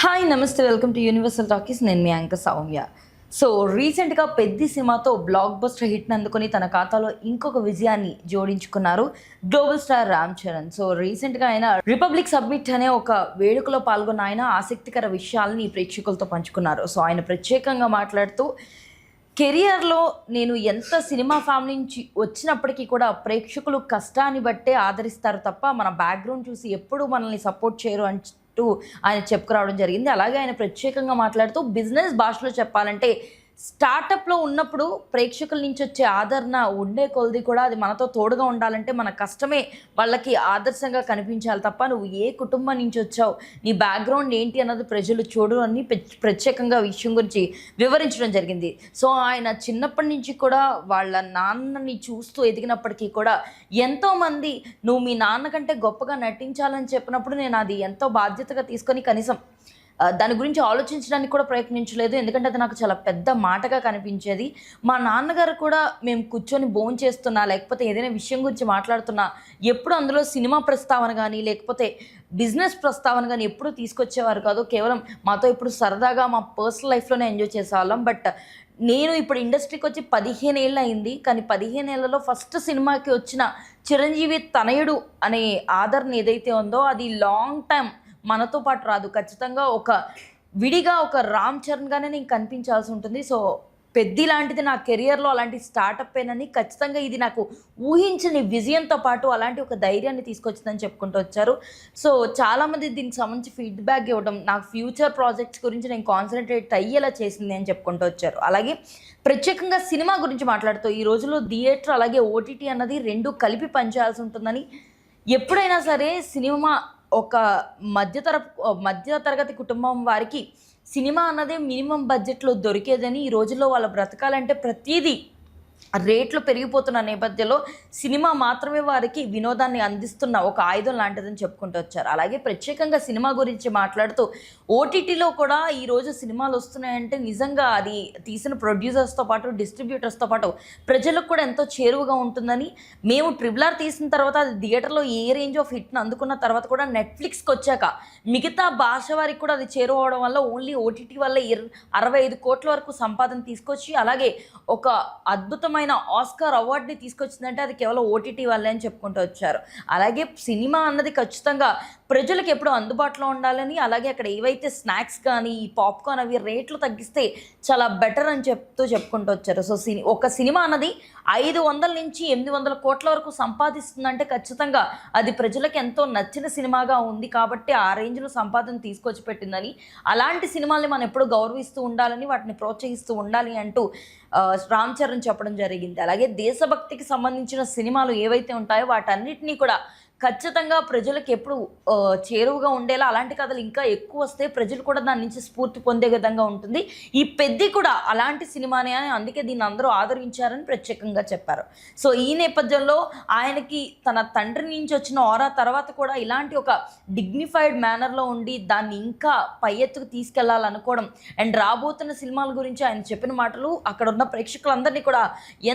Hi నమస్తే, welcome to universal talkies. నేను మీ anchor Soumya. So రీసెంట్గా పెద్ది సినిమాతో బ్లాక్ బస్టర్ హిట్ని అందుకొని తన ఖాతాలో ఇంకొక విజయాన్ని జోడించుకున్నారు global star Ram Charan. So రీసెంట్గా ఆయన రిపబ్లిక్ సబ్మిట్ అనే ఒక వేడుకలో పాల్గొన్న ఆయన ఆసక్తికర విషయాలని ప్రేక్షకులతో పంచుకున్నారు. సో ఆయన ప్రత్యేకంగా మాట్లాడుతూ, కెరియర్లో నేను ఎంత సినిమా ఫ్యామిలీ నుంచి వచ్చినప్పటికీ కూడా ప్రేక్షకులు కష్టాన్ని బట్టే ఆదరిస్తారు తప్ప మన బ్యాక్గ్రౌండ్ చూసి ఎప్పుడూ మనల్ని సపోర్ట్ చేయరు అంటూ ఆయన చెప్పుకురావడం జరిగింది. అలాగే ఆయన ప్రత్యేకంగా మాట్లాడుతూ, బిజినెస్ భాషలో చెప్పాలంటే స్టార్టప్లో ఉన్నప్పుడు ప్రేక్షకుల నుంచి వచ్చే ఆదరణ ఉండే కొలది కూడా అది మనతో తోడుగా ఉండాలంటే మన కష్టమే వాళ్ళకి ఆదర్శంగా కనిపించాలి తప్ప నువ్వు ఏ కుటుంబం నుంచి వచ్చావు, నీ బ్యాక్గ్రౌండ్ ఏంటి అన్నది ప్రజలు చూడు అని ప్రత్యేకంగా విషయం గురించి వివరించడం జరిగింది. సో ఆయన చిన్నప్పటి నుంచి కూడా వాళ్ళ నాన్నని చూస్తూ ఎదిగినప్పటికీ కూడా ఎంతోమంది నువ్వు మీ నాన్న కంటే గొప్పగా నటించాలని చెప్పినప్పుడు నేను అది ఎంతో బాధ్యతగా తీసుకొని కనీసం దాని గురించి ఆలోచించడానికి కూడా ప్రయత్నించలేదు. ఎందుకంటే అది నాకు చాలా పెద్ద మాటగా కనిపించేది. మా నాన్నగారు కూడా మేము కూర్చొని భోంచేస్తున్నా లేకపోతే ఏదైనా విషయం గురించి మాట్లాడుతున్నా ఎప్పుడు అందులో సినిమా ప్రస్తావన కానీ లేకపోతే బిజినెస్ ప్రస్తావన కానీ ఎప్పుడూ తీసుకొచ్చేవారు కాదు. కేవలం మాతో ఇప్పుడు సరదాగా మా పర్సనల్ లైఫ్లోనే ఎంజాయ్ చేసేవాళ్ళం. బట్ నేను ఇప్పుడు ఇండస్ట్రీకి వచ్చి 15 ఏళ్ళు అయింది. కానీ 15 ఏళ్లలో ఫస్ట్ సినిమాకి వచ్చిన చిరంజీవి తనయుడు అనే ఆదరణ ఏదైతే ఉందో అది లాంగ్ టైం మనతో పాటు రాదు. ఖచ్చితంగా విడిగా ఒక రామ్ చరణ్గానే నేను కనిపించాల్సి ఉంటుంది. సో పెద్ది లాంటిది నా కెరియర్లో అలాంటి స్టార్టప్ ఏనని, ఖచ్చితంగా ఇది నాకు ఊహించని విజయంతో పాటు అలాంటి ఒక ధైర్యాన్ని తీసుకొచ్చిందని చెప్పుకుంటూ వచ్చారు. సో చాలామంది దీనికి సంబంధించి ఫీడ్బ్యాక్ ఇవ్వడం, నాకు ఫ్యూచర్ ప్రాజెక్ట్స్ గురించి నేను కాన్సన్ట్రేట్ అయ్యేలా చేసింది అని చెప్పుకుంటూ వచ్చారు. అలాగే ప్రత్యేకంగా సినిమా గురించి మాట్లాడుతూ, ఈ రోజుల్లో థియేటర్ అలాగే ఓటీటీ అన్నది రెండు కలిపి పనిచేయాల్సి ఉంటుందని, ఎప్పుడైనా సరే సినిమా ఒక మధ్యతరగతి కుటుంబం వారికి సినిమా అన్నదే మినిమం బడ్జెట్లో దొరికేదని, ఈ రోజుల్లో వాళ్ళు బ్రతకాలంటే ప్రతిదీ రేట్లు పెరిగిపోతున్న నేపథ్యంలో సినిమా మాత్రమే వారికి వినోదాన్ని అందిస్తున్న ఒక ఆయుధం లాంటిదని చెప్పుకుంటూ వచ్చారు. అలాగే ప్రత్యేకంగా సినిమా గురించి మాట్లాడుతూ, ఓటీటీలో కూడా ఈరోజు సినిమాలు వస్తున్నాయంటే నిజంగా అది తీసిన ప్రొడ్యూసర్స్తో పాటు డిస్ట్రిబ్యూటర్స్తో పాటు ప్రజలకు కూడా ఎంతో చేరువగా ఉంటుందని, మేము RRR తీసిన తర్వాత అది థియేటర్లో ఏ రేంజ్ ఆఫ్ హిట్ను అందుకున్న తర్వాత కూడా నెట్ఫ్లిక్స్కి వచ్చాక మిగతా భాష వారికి కూడా అది చేరువవడం వల్ల ఓన్లీ ఓటీటీ వల్ల 65 కోట్ల వరకు సంపాదన తీసుకొచ్చి, అలాగే ఒక అద్భుతమైన ఆస్కార్ అవార్డుని తీసుకొచ్చిందంటే అది కేవలం ఓటీటీ వల్లే అని చెప్పుకుంటూ వచ్చారు. అలాగే సినిమా అన్నది ఖచ్చితంగా ప్రజలకు ఎప్పుడు అందుబాటులో ఉండాలని, అలాగే అక్కడ ఏవైతే స్నాక్స్ కానీ ఈ పాప్కార్న్ అవి రేట్లు తగ్గిస్తే చాలా బెటర్ అని చెప్పుకుంటూ వచ్చారు. సో ఒక సినిమా అన్నది 500 నుంచి 800 కోట్ల వరకు సంపాదిస్తుందంటే ఖచ్చితంగా అది ప్రజలకు ఎంతో నచ్చిన సినిమాగా ఉంది కాబట్టి ఆ రేంజ్లో సంపాదన తీసుకొచ్చి పెట్టిందని, అలాంటి సినిమాల్ని మనం ఎప్పుడు గౌరవిస్తూ ఉండాలని, వాటిని ప్రోత్సహిస్తూ ఉండాలి అంటూ రామ్ చరణ్ చెప్పడం జరిగింది. అలాగే దేశభక్తికి సంబంధించిన సినిమాలు ఏవైతే ఉంటాయో వాటన్నిటినీ కూడా ఖచ్చితంగా ప్రజలకు ఎప్పుడు చేరువుగా ఉండేలా అలాంటి కథలు ఇంకా ఎక్కువ వస్తే ప్రజలు కూడా దాని నుంచి స్ఫూర్తి పొందే విధంగా ఉంటుంది. ఈ పెద్ది కూడా అలాంటి సినిమానే అని, అందుకే దీన్ని అందరూ ఆదరించారని ప్రత్యేకంగా చెప్పారు. సో ఈ నేపథ్యంలో ఆయనకి తన తండ్రి నుంచి వచ్చిన ఆరా తర్వాత కూడా ఇలాంటి ఒక డిగ్నిఫైడ్ మేనర్లో ఉండి దాన్ని ఇంకా పై ఎత్తుకు తీసుకెళ్లాలనుకోవడం అండ్ రాబోతున్న సినిమాల గురించి ఆయన చెప్పిన మాటలు అక్కడ ఉన్న ప్రేక్షకులందరినీ కూడా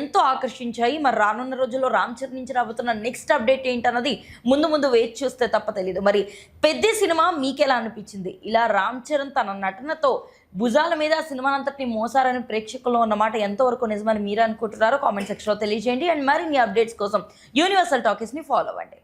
ఎంతో ఆకర్షించాయి. మరి రానున్న రోజుల్లో రామ్ చరణ్ నుంచి రాబోతున్న నెక్స్ట్ అప్డేట్ ఏంటన్నది ముందు వేచి చూస్తే తప్ప తెలియదు. మరి పెద్ద సినిమా మీకెలా అనిపించింది? ఇలా రామ్ చరణ్ తన నటనతో భుజాల మీద సినిమానంతటిని మోసారని ప్రేక్షకుల్లో ఉన్నమాట ఎంతవరకు నిజమని మీరు అనుకుంటున్నారో కామెంట్ సెక్షన్లో తెలియజేయండి. అండ్ మరిన్ని అప్డేట్స్ కోసం యూనివర్సల్ టాకీస్ని ఫాలో అవ్వండి.